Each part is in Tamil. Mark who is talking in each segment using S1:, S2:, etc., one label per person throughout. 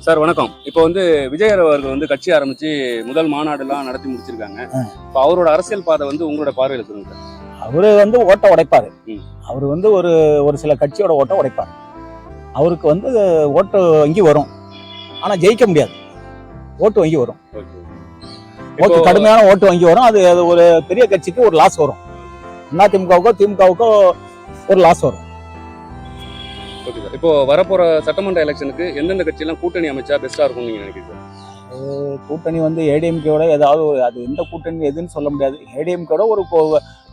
S1: சார் வணக்கம். இப்போ விஜய் அவர்கள் கட்சி ஆரம்பிச்சு முதல் மாநாடுலாம் நடத்தி முடிச்சிருக்காங்க. இப்போ அவரோட அரசியல் பாதை உங்களோட பார்வையில் சொல்லுங்க சார்.
S2: அவரு ஓட்ட உடைப்பாரு. அவரு ஒரு சில கட்சியோட ஓட்ட உடைப்பாரு. அவருக்கு ஓட்டு வங்கி வரும், ஆனா ஜெயிக்க முடியாது. ஓட்டு வங்கி வரும், ஓட்டு கடுமையான ஓட்டு வங்கி வரும். அது ஒரு பெரிய கட்சிக்கு ஒரு லாஸ் வரும். அதிமுகவுக்கோ திமுகவுக்கோ ஒரு லாஸ் வரும்.
S1: Okay sir. இப்போ வரப்போற சட்டமன்ற எலெக்ஷனுக்கு எந்தெந்த கட்சியெல்லாம் கூட்டணி அமைச்சா பெஸ்டா இருக்கும்னு நீங்க நினைக்கிறீங்க?
S2: கூட்டணி ஏடிஎம்கேட ஏதாவது அது எந்த கூட்டணி எதுன்னு சொல்ல முடியாது. ஏடிஎம்கேட ஒரு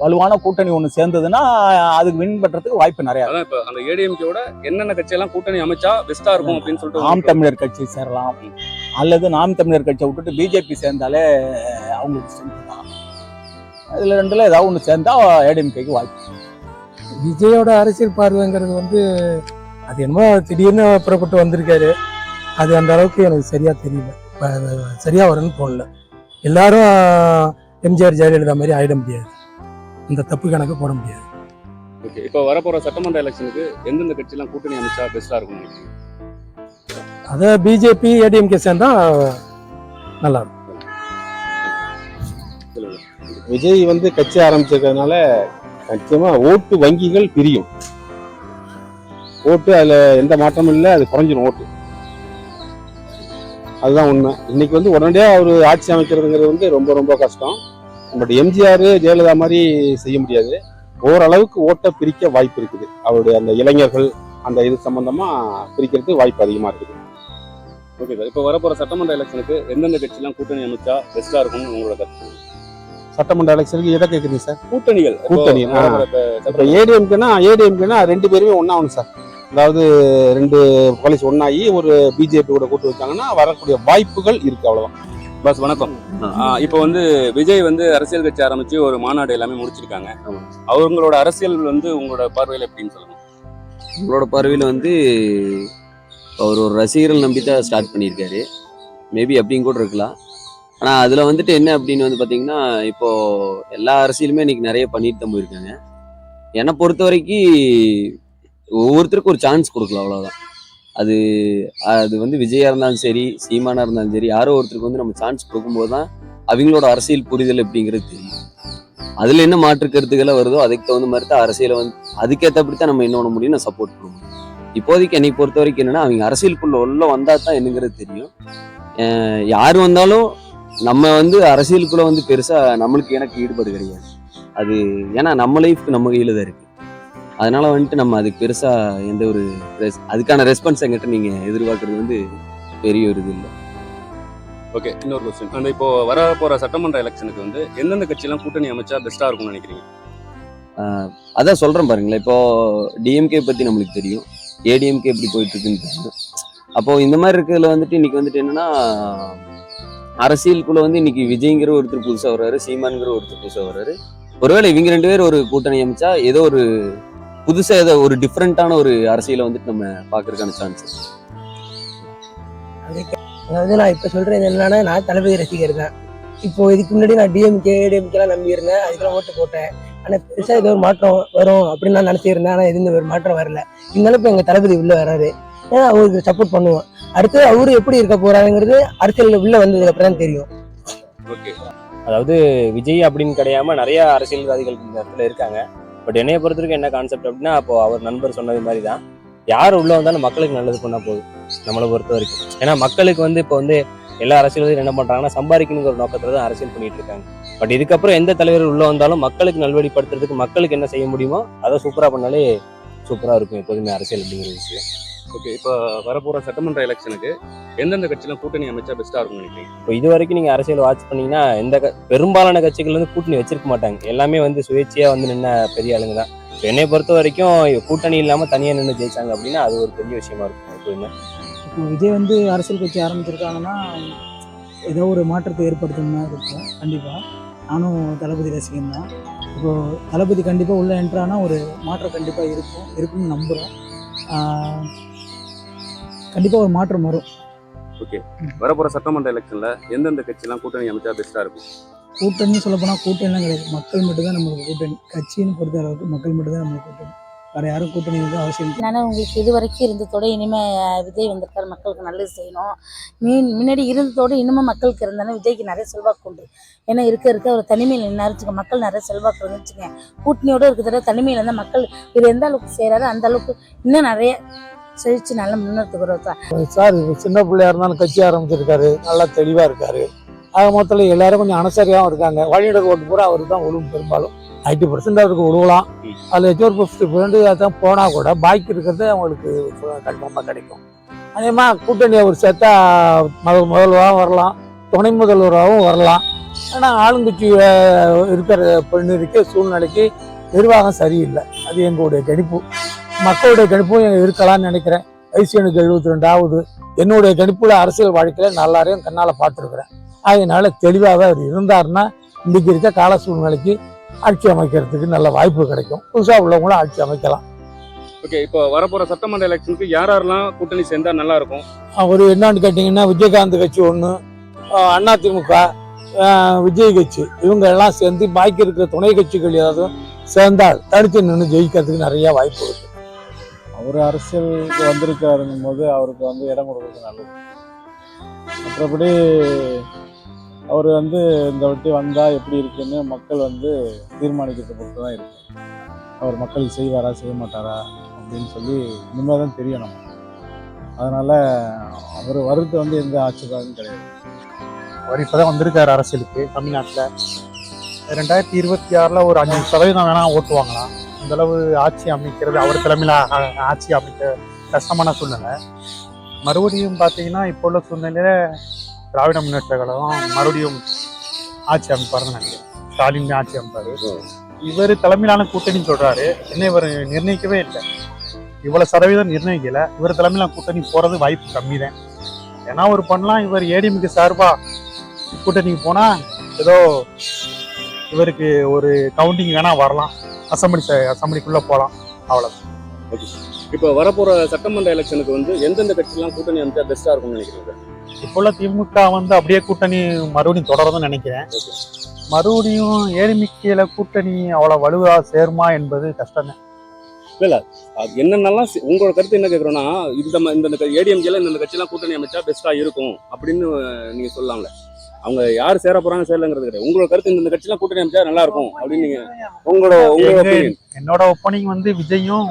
S2: வலுவான கூட்டணி ஒன்று சேர்ந்ததுன்னா அதுக்கு வின் பண்றதுக்கு வாய்ப்பு நிறைய.
S1: அதான் இப்போ அந்த ஏடிஎம்கேட என்னென்ன கட்சியெல்லாம் கூட்டணி அமைச்சா பெஸ்டா இருக்கும் அப்படின்னு சொல்லிட்டு
S2: நாம் தமிழர் கட்சி சேரலாம், அல்லது நாம் தமிழர் கட்சியை விட்டுட்டு பிஜேபி சேர்ந்தாலே அவங்களுக்கு ஸ்ட்ரென்த் தான். இதுல ரெண்டுல ஏதாவது ஒன்று சேர்ந்தா ஏடிஎம்கேக்கு வாய்ப்பு.
S3: விஜயோட அரசியல் பார்வைங்கிறது அது என்னமோ திடீர்னு புறப்பட்டு வந்திருக்காரு. அது அந்த அளவுக்கு எனக்கு சரியா தெரியல, சரியா வரும்னு தோணல. எல்லாரும் எம்ஜிஆர் ஜெயலலிதா மாதிரி ஆயிட முடியாது, இந்த தப்பு கணக்கு போட முடியாது.
S1: ஓகே. இப்போ வரப்போற சட்டமன்ற எலெக்ஷனுக்கு எந்தெந்த கட்சியெல்லாம் கூட்டணி அமைச்சா பெஸ்டா இருக்கும்?
S3: அதை பிஜேபி ஏடிஎம்கே சேர்ந்தா நல்லா இருக்கும்.
S4: விஜய் கட்சி ஆரம்பிச்சிருக்கிறதுனால நிச்சயமா ஓட்டு வங்கிகள் பிரியும். ஓட்டு அதுல எந்த மாற்றமும் இல்லை, அது குறைஞ்சிடும் ஓட்டு. அதுதான் உண்மை. இன்னைக்கு உடனடியா அவர் ஆட்சி அமைக்கிறதுங்கிறது ரொம்ப ரொம்ப கஷ்டம். பட் எம்ஜிஆர் ஜெயலலிதா மாதிரி செய்ய முடியாது. ஓரளவுக்கு ஓட்டை பிரிக்க வாய்ப்பு இருக்குது. அவருடைய அந்த இளைஞர்கள் அந்த இது சம்பந்தமா பிரிக்கிறதுக்கு வாய்ப்பு அதிகமா இருக்குது.
S1: Okay sir. இப்போ வரப்போற சட்டமன்ற எலெக்ஷனுக்கு எந்தெந்த கட்சியெல்லாம் கூட்டணி அமைச்சா பெஸ்டா இருக்கும்னு உங்களோட கருத்து?
S4: சட்டமன்ற எலெக்ஷனுக்கு எதை கேட்குறீங்க சார்?
S1: கூட்டணி
S4: இப்போ ஏடிஎம்கேனா ரெண்டு பேருமே ஒன்னாகணும் சார். அதாவது ரெண்டு போலீஸ் ஒன்னாகி ஒரு பிஜேபி கூட கூட்டு வச்சாங்கன்னா வரக்கூடிய வாய்ப்புகள் இருக்கு. அவ்வளவுதான்.
S1: பஸ் வணக்கம். இப்போ விஜய் அரசியல் கட்சி ஆரம்பிச்சு ஒரு மாநாடு எல்லாமே முடிச்சிருக்காங்க. அவங்களோட அரசியல் உங்களோட பார்வையில் எப்படின்னு சொல்லுங்க.
S5: உங்களோட பார்வையில் அவர் ஒரு ரசிகர்கள் நம்பி தான் ஸ்டார்ட் பண்ணியிருக்காரு. மேபி அப்படின்னு கூட இருக்கலாம். ஆனால் அதில் என்ன அப்படின்னு பார்த்தீங்கன்னா, இப்போது எல்லா அரசியலுமே இன்னைக்கு நிறைய பண்ணிட்டு தான் போயிருக்காங்க. என்னை பொறுத்த வரைக்கும் ஒவ்வொருத்தருக்கும் ஒரு சான்ஸ் கொடுக்கலாம், அவ்வளோதான். அது விஜயா இருந்தாலும் சரி, சீமானா இருந்தாலும் சரி, யாரோ ஒருத்தருக்கு நம்ம சான்ஸ் கொடுக்கும்போது தான் அவங்களோட அரசியல் புரிதல் எப்படிங்கிறது தெரியும். அதில் என்ன மாற்று கருத்துக்களை வருதோ அதுக்கு தகுந்த மாதிரி தான் அரசியலை அதுக்கேற்றபடி தான் நம்ம என்ன பண்ண முடியும், நான் சப்போர்ட் பண்ண முடியும். இப்போதைக்கு என்னை பொறுத்த வரைக்கும் என்னன்னா, அவங்க அரசியலுக்குள்ள உள்ள வந்தால் தான் என்னங்கிறது தெரியும். யார் வந்தாலும் நம்ம அரசியலுக்குள்ள பெருசா நம்மளுக்கு எனக்கு ஈடுபாடு கிடையாது. அது ஏன்னா நம்ம லைஃப்க்கு நம்ம கையில தான் இருக்கு. அதனால நம்ம அதுக்கு பெருசா எந்த ஒரு அதுக்கான ரெஸ்பான்ஸ் எங்கிட்ட நீங்க எதிர்பார்க்கறது பெரிய ஒரு இது இல்லை.
S1: ஓகே. இன்னொரு கொஸ்டின். இப்போ வர போற சட்டமன்ற எலெக்ஷனுக்கு எந்தெந்த கட்சியெல்லாம் கூட்டணி அமைச்சா பெஸ்டா இருக்கும்னு நினைக்கிறீங்க?
S5: அதான் சொல்றேன் பாருங்களேன். இப்போ டிஎம்கே பத்தி நம்மளுக்கு தெரியும், ஏடிஎம்கே எப்படி போயிட்டு இருக்குன்னு தெரியும். அப்போ இந்த மாதிரி இருக்கிறதுல இன்னைக்கு என்னன்னா, அரசியலுக்குள்ள இன்னைக்கு விஜய்ங்கிற ஒருத்தர் புதுசா வர்றாரு, சீமான்கிற ஒருத்தர் புதுசா வர்றாரு. ஒருவேளை இவங்க ரெண்டு பேரும் ஒரு கூட்டணி அமைச்சா ஏதோ ஒரு புதுசா ஏதோ ஒரு டிஃப்ரெண்டான ஒரு அரசியலை நம்ம பாக்குறதுக்கான சான்ஸ்.
S6: அதாவது நான் இப்ப சொல்றது என்னன்னா, நான் தளபதி ரசிகர் தான். இப்போ இதுக்கு முன்னாடி நான் டிஎம்கே ஏடிஎம்கேலாம் நம்பி இருந்தேன், அதுக்கெல்லாம் ஓட்டு போட்டேன். ஆனா பெருசா ஏதோ ஒரு மாற்றம் வரும் அப்படின்னு நான் நினைச்சிருந்தேன். ஆனா எதுவும் ஒரு மாற்றம் வரல. இருந்தாலும் இப்ப எங்க தளபதி உள்ள வராரு, அவருக்கு சப்போர்ட் பண்ணுவோம். அடுத்து அவரு எப்படி இருக்க போறாருங்கிறது அரசியல் உள்ள வந்ததுக்கு அப்புறம் தான் தெரியும்.
S7: அதாவது விஜய் அப்படின்னு கிடையாம நிறைய அரசியல்வாதிகள் இந்த இடத்துல இருக்காங்க. பட் என்னைய பொறுத்தவரைக்கும் என்ன கான்செப்ட் அப்படின்னா, அப்போ அவர் நண்பர் சொன்னது மாதிரி தான், யார் உள்ள வந்தாலும் மக்களுக்கு நல்லது பண்ணா போதும் நம்மளை பொறுத்த வரைக்கும். ஏன்னா மக்களுக்கு இப்போ எல்லா அரசியல்வாதிகளும் என்ன பண்றாங்கன்னா, சம்பாதிக்கணுங்கிற ஒரு நோக்கத்துல தான் அரசியல் பண்ணிட்டு இருக்காங்க. பட் இதுக்கப்புறம் எந்த தலைவர் உள்ள வந்தாலும் மக்களுக்கு நல்வழிப்படுத்துறதுக்கு மக்களுக்கு என்ன செய்ய முடியுமோ அதை சூப்பரா பண்ணாலே சூப்பரா இருக்கும் எப்போதுமே அரசியல் அப்படிங்கிற விஷயம்.
S1: ஓகே. இப்போ வரப்போற சட்டமன்ற எலெக்ஷனுக்கு எந்தெந்த கட்சியெல்லாம் கூட்டணி அமைச்சா பெஸ்டா இருக்கும்னு நினைக்கிறீங்க?
S7: இப்போ இது வரைக்கும் நீங்க அரசியல் வாட்ச் பண்ணீங்கன்னா, பெரும்பாலான கட்சிகள் கூட்டணி வச்சிருக்க மாட்டாங்க. எல்லாமே சுயேட்சையா நின்ன பெரிய ஆளுங்க தான். என்னை பொறுத்த வரைக்கும் கூட்டணி இல்லாம தனியா நின்று ஜெயிச்சாங்க அப்படின்னா அது ஒரு பெரிய விஷயமா இருக்கும் எப்போதுமே.
S8: இப்போ விஜய் அரசியல் கட்சி ஆரம்பிச்சிருக்காங்கன்னா ஏதோ ஒரு மாற்றத்தை ஏற்படுத்தணும்னா இருக்கும். கண்டிப்பாக நானும் தளபதி ரசிகன் தான். இப்போது தளபதி கண்டிப்பாக உள்ள என்ட்ரானா ஒரு மாற்றம் கண்டிப்பாக இருக்கும்னு நம்புகிறோம். கண்டிப்பாக ஒரு மாற்றம் வரும்.
S1: ஓகே. வரப்போற சட்டமன்ற எலெக்ஷன்ல எந்தெந்த கட்சியெல்லாம் கூட்டணி அமைச்சா பெஸ்டா இருக்கும்?
S8: கூட்டணி சொல்ல போனால் கூட்டணிலாம் கிடையாது, மக்கள் மட்டும்தான் நம்மளுக்கு கூட்டணி. கட்சின்னு பொறுத்த அளவுக்கு மக்கள் மட்டும்தான் நம்மளுக்கு கூட்டணி. வேற யாரும் கூட்டணி வந்து அவசியம் இல்லை.
S9: அதனால் உங்களுக்கு இது வரைக்கும் இருந்ததோட இனிமேல் விஜய் வந்திருக்காரு, மக்களுக்கு நல்லது செய்யணும். முன்னாடி இருந்ததோட இன்னமும் மக்களுக்கு இருந்தாலும் விஜய்க்கு நிறைய செல்வாக்கு உண்டு. ஏன்னா இருக்க ஒரு தனிமையில் நினைச்சுக்க மக்கள் நிறைய செல்வாக்கு இருந்துச்சுங்க. கூட்டணியோடு இருக்கிறத தனிமையில் இருந்தால் மக்கள் இது எந்த அளவுக்கு செய்கிறாரோ அந்த அளவுக்கு இன்னும் நிறைய செழிச்சு நல்ல முன்னேற்றத்துக்கு தான்.
S2: சார் சின்ன பிள்ளையா இருந்தாலும் கட்சி ஆரம்பிச்சிருக்காரு, நல்லா தெளிவாக இருக்காரு. ஆக மொத்தத்தில் எல்லாரும் கொஞ்சம் அனுசரியாகவும் இருக்காங்க. வழியிடர் ஓட்டு பூரா அவருக்கு தான் விழுவும். பெரும்பாலும் 90% அவருக்கு விழுவலாம். அதில் ஏதாச்சும் ஒரு 50% தான் போனால் கூட பாக்கி இருக்கிறது அவங்களுக்கு கன்ஃபார்மாக கிடைக்கும். அதே மாதிரி கூட்டணி அவர் சேர்த்தா முதல்வராகவும் வரலாம், துணை முதல்வராகவும் வரலாம். ஆனால் ஆளுங்கட்சி இருக்கிற இருக்க சூழ்நிலைக்கு நிர்வாகம் சரியில்லை. அது எங்களுடைய கணிப்பு, மக்களுடைய கணிப்பும் இருக்கலாம்னு நினைக்கிறேன். வயசு எனக்கு 72 ஆகுது. என்னுடைய கணிப்புல அரசியல் வாழ்க்கையில நல்லாரையும் கண்ணால் பார்த்துருக்குறேன். அதனால தெளிவாக அவர் இருந்தாருன்னா இன்னைக்கு இருக்க கால சூழ்நிலைக்கு ஆட்சி அமைக்கிறதுக்கு நல்ல வாய்ப்பு கிடைக்கும். புதுசாக உள்ளவங்களும் ஆட்சி அமைக்கலாம்.
S1: ஓகே, இப்போ வரப்போற சட்டமன்ற எலெக்ஷனுக்கு யாரெல்லாம் கூட்டணி சேர்ந்தா நல்லா இருக்கும்?
S2: ஒரு என்னன்னு கேட்டிங்கன்னா விஜயகாந்த் கட்சி ஒன்று, அதிமுக, விஜய் கட்சி, இவங்க எல்லாம் சேர்ந்து பாக்கி இருக்கிற துணை கட்சிகள் ஏதாவது சேர்ந்தால் தனித்து நின்று ஜெயிக்கிறதுக்கு நிறைய வாய்ப்பு இருக்கு.
S10: அவர் அரசியலுக்கு வந்திருக்காருங்கும் போது அவருக்கு வந்து இடம் கொடுக்கறது நல்லது. மற்றபடி அவர் வந்து இந்த வாட்டி வந்தால் எப்படி இருக்குன்னு மக்கள் வந்து தீர்மானிக்கிறத பொறுத்து தான் இருக்கு. அவர் மக்களுக்கு செய்வாரா செய்ய மாட்டாரா அப்படின்னு சொல்லி இனிமேல் தான் தெரியும் நம்ம. அதனால் அவர் வர்றது வந்து எந்த ஆட்சிபாலும் கிடையாது.
S11: அவர் இப்போ தான் வந்திருக்காரு அரசியலுக்கு தமிழ்நாட்டில். 2026 ஒரு 5% வேணா ஓட்டு வாங்கலாம். அந்தளவு ஆட்சி அமைக்கிறது அவர் தலைமையில் ஆட்சி அமைக்க கஷ்டமான சூழ்நிலை. மறுபடியும் பார்த்தீங்கன்னா இப்போ உள்ள சூழ்நிலையில் திராவிட முன்னேற்ற கழகம் மறுபடியும் ஆட்சி அமைப்பாருன்னு நினைக்கிறேன். ஸ்டாலின் ஆட்சி அமைப்பாரு. இவர் தலைமையிலான கூட்டணி சொல்றாரு, என்ன இவர் நிர்ணயிக்கவே இல்லை. இவ்வளவு சதவீதம் நிர்ணயிக்கல. இவர் தலைமையிலான கூட்டணி போறது வாய்ப்பு கம்மி தான். ஏன்னா ஒரு பண்ணலாம், இவர் ஏடிஎம்கே சார்பா கூட்டணிக்கு போனா ஏதோ இவருக்கு ஒரு கவுண்டிங் வேணா வரலாம், அசம்பிளிக்குள்ள போகலாம், அவ்வளவுதான்.
S1: இப்போ வரப்போற சட்டமன்ற எலெக்ஷனுக்கு வந்து எந்தெந்த கட்சியெல்லாம் கூட்டணி அமைச்சா பெஸ்டா இருக்கும்னு நினைக்கிறீங்க?
S11: இப்போ உள்ள திமுக வந்து அப்படியே கூட்டணி மறுபடியும் தொடரதுன்னு நினைக்கிறேன். மறுபடியும் ஏடிஎம்கேல கூட்டணி அவ்வளவு வலுவா சேருமா என்பது கஷ்டம்.
S1: இல்ல, அது என்னென்னலாம் உங்களோட கருத்து என்ன கேட்குறோன்னா, இந்த ஏடிஎம்கேல இந்த கட்சியெல்லாம் கூட்டணி அமைச்சா பெஸ்டா இருக்கும் அப்படின்னு நீங்க சொல்லலாம்ல. அவங்க யார் சேர போறாங்க சேரலங்கிறது கிடையாது. உங்களோட கருத்து இந்த கட்சியெல்லாம் கூட்டணி அமைச்சா நல்லா இருக்கும் அப்படின்னு நீங்க உங்களோட
S11: என்னோட ஒப்பனிங் வந்து விஜயும்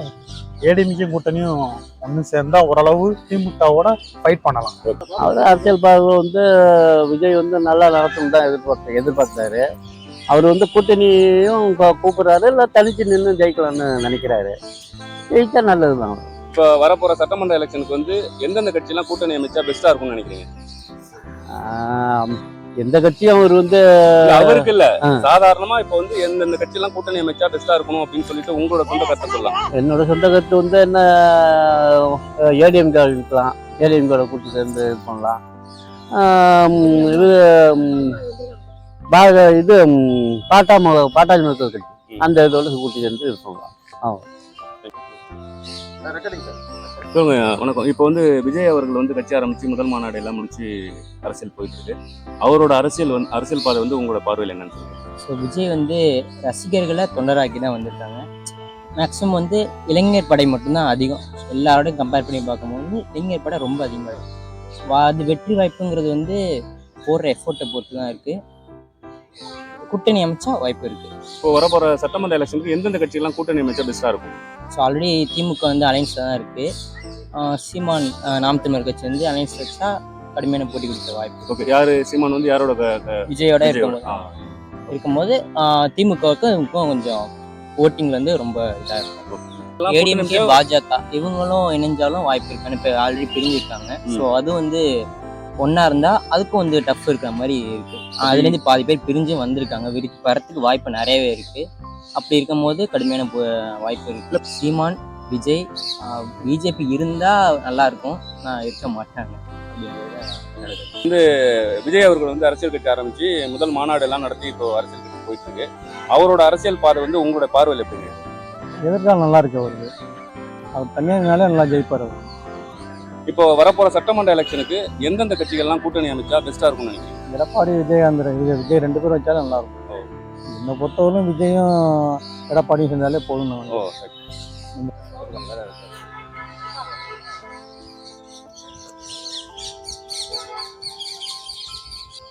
S11: ஏடிஎம்கே கூட்டணியும் ஒன்று சேர்ந்தா ஓரளவு திமுகவோட ஃபைட் பண்ணலாம்.
S2: அவர் அரசியல் பார்வை வந்து விஜய் வந்து நல்லா நடத்தும் தான் எதிர்பார்த்தாரு. அவர் வந்து கூட்டணியும் கூப்பிடுறாரு, இல்லை தனிச்சு நின்று ஜெயிக்கலாம்னு நினைக்கிறாரு. ஜெயிச்சா நல்லதுதான்.
S1: இப்போ வரப்போற சட்டமன்ற எலெக்ஷனுக்கு வந்து எந்தெந்த கட்சியெல்லாம் கூட்டணி அமைச்சா பெஸ்டா இருக்கும்னு நினைக்கிறீங்க?
S2: எந்த கட்சியும் அவர் வந்து
S1: அவருக்கு இல்ல, சாதாரணமா இப்ப வந்து எந்தெந்த கட்சியெல்லாம் கூட்டணி அமைச்சா பெஸ்டா இருக்கணும் அப்படின்னு சொல்லிட்டு உங்களோட சொந்த கருத்து சொல்லலாம்.
S2: என்னோட சொந்த கருத்து வந்து என்ன, ஏடிஎம்கே இருக்கலாம், ஏடிஎம்கேட கூட்டு சேர்ந்து இது பண்ணலாம். இது பாட்டாளி மக்கள் கட்சி அந்த இதோட கூட்டி சேர்ந்து இது பண்ணலாம்.
S1: சொல்லுங்க. வணக்கம். இப்போ வந்து விஜய் அவர்கள் வந்து கட்சி ஆரம்பிச்சு முதல் மாநாடு எல்லாம் முடிச்சு அரசியல் போயிட்டு இருக்கு. அவரோட அரசியல் பாதை வந்து உங்களோட பார்வையில் என்னன்னு சொல்லுங்க.
S12: ஸோ விஜய் வந்து ரசிகர்களை தொண்டராக்கி தான் வந்திருக்காங்க. மேக்ஸிமம் வந்து இளைஞர் படை மட்டும்தான் அதிகம். எல்லாரோடையும் கம்பேர் பண்ணி பார்க்கும்போது இளைஞர் படை ரொம்ப அதிகமாக இருக்குது. அது வெற்றி வாய்ப்புங்கிறது வந்து போடுற எஃபோர்ட்டை பொறுத்து தான் இருக்குது. கூட்டணி அமைச்சா வாய்ப்பு இருக்குது.
S1: இப்போ வரப்போற சட்டமன்ற எலெக்ஷனுக்கு எந்தெந்த கட்சியெல்லாம் கூட்டணி அமைச்சா பெஸ்ட்டாக இருக்கும்?
S12: ஸோ ஆல்ரெடி திமுக வந்து அலைன்ஸில் தான் இருக்குது. சீமான் நாம் தமிழர் கட்சி வந்து அலைன்ஸ் வச்சா கடுமையான போட்டி கொடுத்த வாய்ப்பு.
S1: ஓகே, யாரு சீமான் வந்து யாரோட
S12: விஜயோட இருக்கும்போது திமுகவுக்கும் கொஞ்சம் ஓட்டிங்ல வந்து ரொம்ப இதாக இருக்கும். ஏடிஎம்கே பாஜக இவங்களும் இணைஞ்சாலும் வாய்ப்பு இருக்கான்னு இப்போ ஆல்ரெடி பிரிஞ்சிருக்காங்க. ஸோ அது வந்து ஒன்றா இருந்தால் அதுக்கும் வந்து டஃப் இருக்கிற மாதிரி இருக்குது. அதுலேருந்து பாதி பேர் பிரிஞ்சு வந்திருக்காங்க. வரத்துக்கு வாய்ப்பு நிறையவே இருக்குது. அப்படி இருக்கும் போது கடுமையான வாய்ப்பு இருக்குது. சீமான் விஜய் பிஜேபி இருந்தால் நல்லா இருக்கும், நான் இருக்க மாட்டாங்க
S1: வந்து விஜய் அவர்கள் வந்து அரசியல் கட்சி ஆரம்பிச்சு முதல் மாநாடு எல்லாம் நடத்தி இப்போ அரசியல் கட்சி போயிட்டு இருக்கு. அவரோட அரசியல் பாதை வந்து உங்களோட பார்வையில் எப்படிங்க?
S2: எதிர்காலம் நல்லா இருக்கு. அவர் தனியானாலே நல்லா ஜெயிப்பார்.
S1: இப்போ வரப்போற சட்டமன்ற எலெக்ஷனுக்கு எந்தெந்த கட்சிகள்லாம் கூட்டணி அமைச்சா பெஸ்டா இருக்கும்னு நினைக்கிறேன்?
S2: எடப்பாடி விஜய் 2 பேரும் வச்சாலும் நல்லா இருக்கும். என்னை பொறுத்தவரைக்கும் விஜயும் எடப்பாடியும் செஞ்சாலே போதும்.
S10: அந்த மாதிரி இருக்கும்.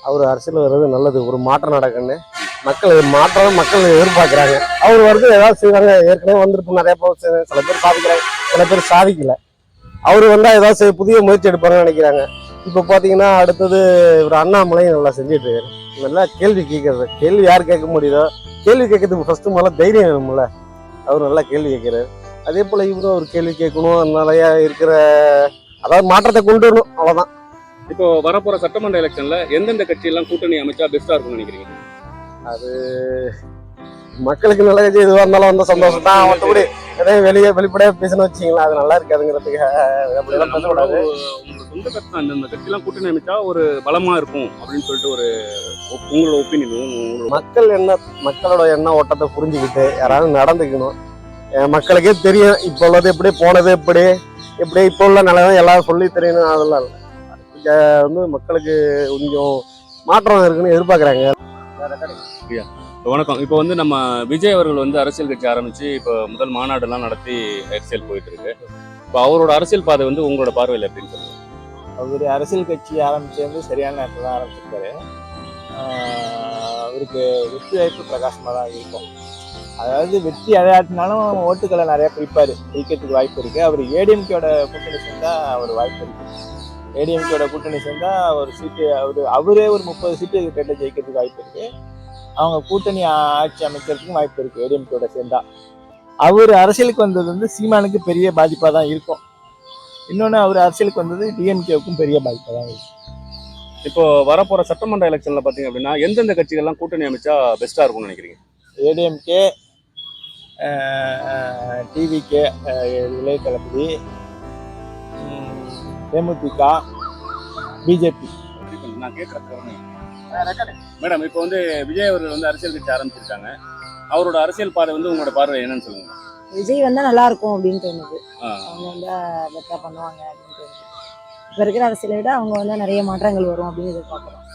S13: அவர் அரசியல் வர்றது நல்லது, ஒரு மாற்றம் நடக்குன்னு மக்கள் எதிர்பார்க்குறாங்க. அவர் வந்து ஏதாவது செய்வாங்க. ஏற்கனவே வந்துட்டு நிறைய பேர் சில பேர் சாதிக்கிறாங்க, சில பேர் சாதிக்கல. அவர் வந்தால் ஏதாவது புதிய முயற்சி எடுப்பாங்கன்னு நினைக்கிறாங்க. இப்போ பார்த்தீங்கன்னா அடுத்தது ஒரு அண்ணாமலை நல்லா செஞ்சுட்டு இருக்காரு. நல்லா கேள்வி கேட்கறது, கேள்வி யார் கேட்க முடியுதோ கேள்வி கேட்கறதுக்கு ஃபர்ஸ்ட் முதல்ல தைரியம் வேணும்ல. அவர் நல்லா கேள்வி கேட்கிறாரு. அதே போல் இவரும் ஒரு கேள்வி கேட்கணும். நிறைய இருக்கிற அதாவது மாற்றத்தை கொண்டு வரணும், அவ்வளோதான்.
S1: இப்போ வரப்போற சட்டமன்ற எலெக்ஷன்ல எந்தெந்த கட்சி எல்லாம் கூட்டணி அமைச்சா பெஸ்டா இருக்கும்னு நினைக்கிறீங்க?
S13: அது மக்களுக்கு நல்ல கட்சி எதுவாக இருந்தாலும் வந்து சந்தோஷம் தான். மற்றபடி எதையும் வெளிப்படையாக பேசணும்னு வச்சிங்களா, அது நல்லா இருக்காதுங்கிறதுக்கு அப்படியெல்லாம் பேசக்கூடாது.
S1: உங்களோட சொந்த கட்சி தான் இந்த கட்சி எல்லாம் கூட்டணி அமைச்சா ஒரு பலமா இருக்கும் அப்படின்னு சொல்லிட்டு ஒரு உங்களோட ஒப்பீனியன்.
S13: மக்களோட எண்ண ஓட்டத்தை புரிஞ்சுக்கிட்டு யாராவது நடந்துக்கணும். மக்களுக்கே தெரியும் இப்போ உள்ளது எப்படி, போனது எப்படி இப்போ உள்ள நிலைமை எல்லாரும் சொல்லி தெரியணும். அதெல்லாம் இல்லை, வந்து மக்களுக்கு கொஞ்சம் மாற்றம் இருக்குன்னு எதிர்பார்க்குறாங்க.
S1: வணக்கம். இப்போ வந்து நம்ம விஜய் அவர்கள் வந்து அரசியல் கட்சி ஆரம்பிச்சு இப்போ முதல் மாநாடுலாம் நடத்தி அரசியல் போயிட்டு இருக்கு. இப்போ அவரோட அரசியல் பாதை வந்து உங்களோட பார்வையில் எப்படின்னு சொல்லுங்க.
S10: அவர் அரசியல் கட்சி ஆரம்பிச்சு வந்து சரியான நேரத்தில் தான் ஆரம்பிச்சிருக்காரு. அவருக்கு வெற்றி வாய்ப்பு பிரகாசமாக தான் இருக்கும். அதாவது வெற்றி அடையாட்டினாலும் ஓட்டுக்களை நிறையா பிரிக்கிறதுக்கு வாய்ப்பு இருக்குது. அவர் ஏடிஎம்கேயோட கூட்டணி சேர்ந்தால் அவர் வாய்ப்பு இருக்குது. ஏடிஎம்கேயோட கூட்டணி சேர்ந்தால் ஒரு சீட்டு அவரே ஒரு 30 சீட்டு கிட்ட ஜெயிக்கிறதுக்கு வாய்ப்பு இருக்குது. அவங்க கூட்டணி ஆட்சி அமைக்கிறதுக்கும் வாய்ப்பு இருக்குது ஏடிஎம்கேயோட சேர்ந்தா. அவர் அரசியலுக்கு வந்தது வந்து சீமானுக்கு பெரிய பாதிப்பாக தான் இருக்கும். இன்னொன்று அவர் அரசியலுக்கு வந்தது டிஎம்கேவுக்கும் பெரிய பாதிப்பாக தான் இருக்கும்.
S1: இப்போ வரப்போற சட்டமன்ற எலெக்ஷன்ல பாத்தீங்க அப்படின்னா எந்தெந்த கட்சிகள்லாம் கூட்டணி அமைச்சா பெஸ்டா இருக்கும்னு நினைக்கிறீங்க?
S10: ஏடிஎம்கே, டிவிகே இளைய தளபதி, தேமுதிக, பிஜேபி.
S1: நான் கேட்கறேன் மேடம். இப்போ வந்து விஜய் அவர்கள் வந்து அரசியல் கட்சி ஆரம்பிச்சிருக்காங்க. அவரோட அரசியல் பாதை வந்து உங்களோட பார்வை என்னன்னு சொல்லுங்க.
S14: விஜய் வந்தா நல்லா இருக்கும் அப்படின்னு தோணுது. அவங்க வந்து பெட்டரா பண்ணுவாங்க அப்படின்னு தோணுது. இப்ப இருக்கிற அரசியலை விட அவங்க வந்து நிறைய மாற்றங்கள் வரும் அப்படின்னு எதிர்பார்க்குறோம்.